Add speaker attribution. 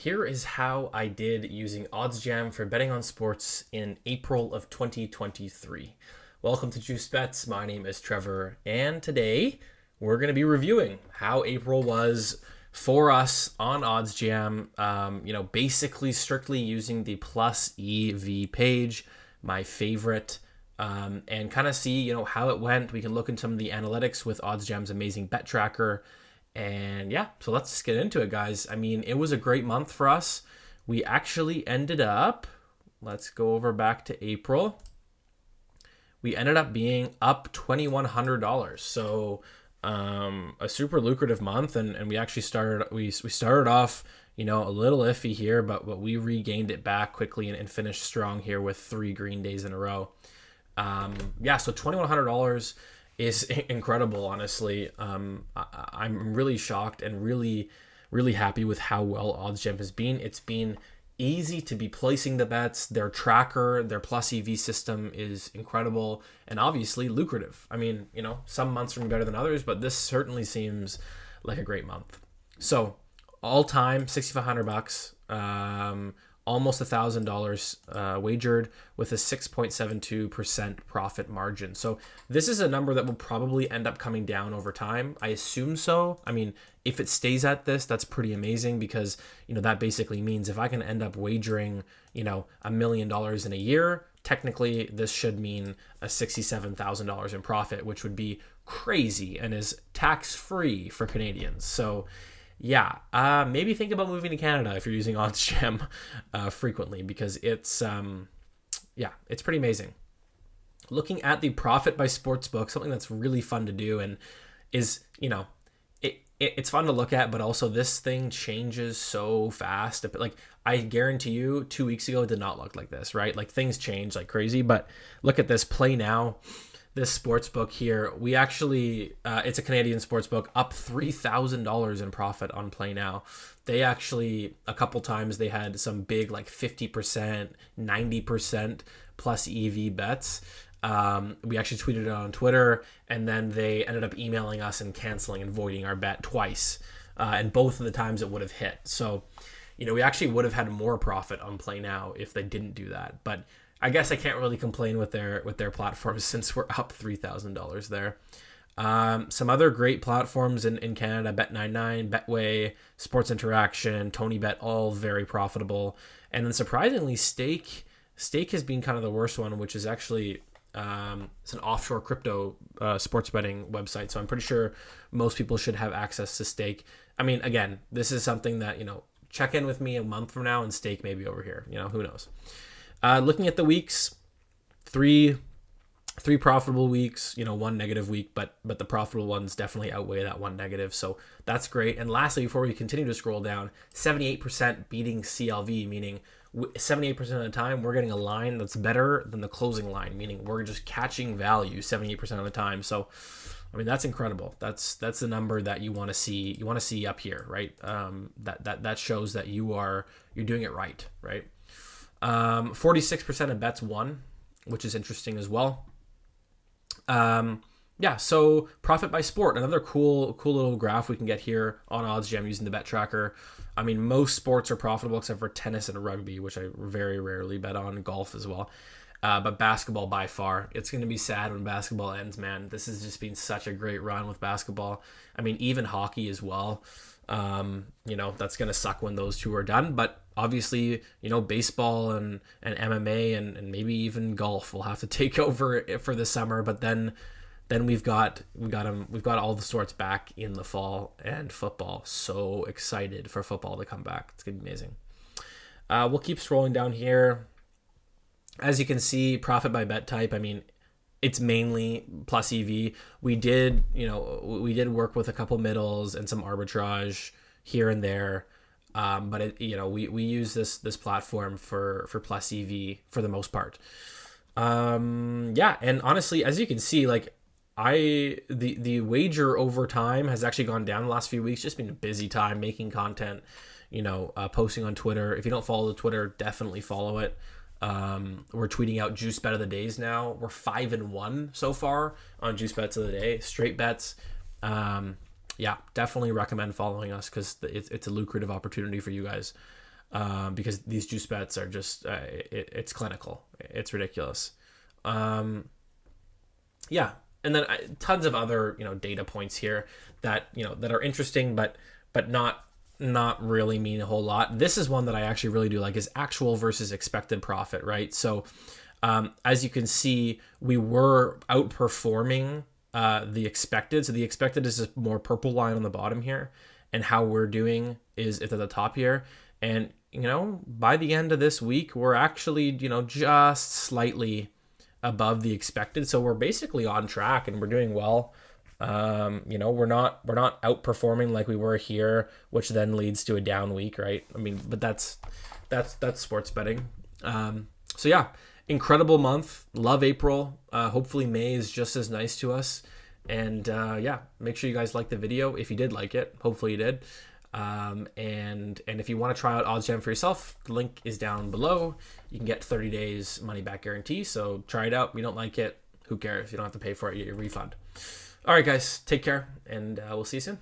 Speaker 1: Here is how I did using OddsJam for betting on sports in April of 2023. Welcome to Juice Bets. My name is Trevor, and today we're going to be reviewing how April was for us on OddsJam. Basically strictly using the plus EV page, my favorite, and kind of see, how it went. We can look into some of the analytics with OddsJam's amazing bet tracker. And yeah, so let's just get into it, guys. I mean, it was a great month for us. We actually ended up, let's go over back to April. We ended up being up $2,100. So a super lucrative month. And we actually started off, a little iffy here, but we regained it back quickly and finished strong here with 3 green days in a row. So $2,100 is incredible, honestly. I'm really shocked and really, really happy with how well OddsJam has been. It's been easy to be placing the bets. Their tracker, their plus EV system is incredible and obviously lucrative. I mean, some months are going to be better than others, but this certainly seems like a great month. So all time, $6,500, almost $1,000 wagered with a 6.72% profit margin. So this is a number that will probably end up coming down over time. I assume so. I mean, if it stays at this, that's pretty amazing because, that basically means if I can end up wagering, $1 million in a year, technically this should mean a $67,000 in profit, which would be crazy and is tax-free for Canadians. So yeah, maybe think about moving to Canada if you're using OddsJam frequently because it's pretty amazing. Looking at the profit by sportsbook, something that's really fun to do and is, it's fun to look at, but also this thing changes so fast. Like I guarantee you 2 weeks ago it did not look like this, right? Like things change like crazy, but look at this play now. This sports book here, we actually, it's a Canadian sports book, up $3,000 in profit on Play Now. They actually, a couple times, they had some big like 50%, 90% plus EV bets. We actually tweeted it on Twitter, and then they ended up emailing us and canceling and voiding our bet twice. And both of the times it would have hit. So, we actually would have had more profit on Play Now if they didn't do that. But I guess I can't really complain with their platforms since we're up $3,000 there. Some other great platforms in Canada: Bet99, Betway, Sports Interaction, TonyBet, all very profitable. And then surprisingly, Stake has been kind of the worst one, which is actually it's an offshore crypto sports betting website. So I'm pretty sure most people should have access to Stake. I mean, again, this is something that check in with me a month from now and Stake may be over here. Who knows? Looking at the weeks, three profitable weeks, one negative week, but the profitable ones definitely outweigh that one negative. So that's great. And lastly, before we continue to scroll down, 78% beating CLV, meaning 78% of the time we're getting a line that's better than the closing line, meaning we're just catching value 78% of the time. So, I mean, that's incredible. That's the number that you want to see. You want to see up here, right? That shows that you're doing it right, right? 46% of bets won, which is interesting as well. So profit by sport, another cool little graph we can get here on OddsJam using the bet tracker. I mean, most sports are profitable except for tennis and rugby, which I very rarely bet on, golf as well. But basketball by far. It's going to be sad when basketball ends, man. This has just been such a great run with basketball. I mean, even hockey as well. That's going to suck when those two are done. But obviously, baseball and MMA and maybe even golf will have to take over for the summer. But then we've got all the sorts back in the fall, and football. So excited for football to come back. It's going to be amazing. We'll keep scrolling down here. As you can see, profit by bet type, I mean, it's mainly plus EV. We did work with a couple middles and some arbitrage here and there. But we use this platform for plus EV for the most part. And honestly, as you can see, like the wager over time has actually gone down the last few weeks. Just been a busy time making content, posting on Twitter. If you don't follow the Twitter, definitely follow it. We're tweeting out juice bet of the days now. We're 5-1 so far on juice bets of the day, straight bets. Definitely recommend following us because it's a lucrative opportunity for you guys. because these juice bets are just it's clinical. It's ridiculous. Yeah, and then tons of other data points here that that are interesting, but not really mean a whole lot. This is one that I actually really do like, is actual versus expected profit, right? So as you can see, we were outperforming the expected. So the expected is a more purple line on the bottom here, and how we're doing is at the top here. And by the end of this week, we're actually just slightly above the expected. So we're basically on track and we're doing well. We're not outperforming like we were here, which then leads to a down week, right? I mean, but that's sports betting. So yeah, incredible month. Love April. Hopefully May is just as nice to us. And yeah, make sure you guys like the video if you did like it. Hopefully you did. And if you want to try out OddsJam for yourself, the link is down below. You can get 30 days money back guarantee. So try it out. If you don't like it, who cares? You don't have to pay for it. You get your refund. All right, guys, take care, and we'll see you soon.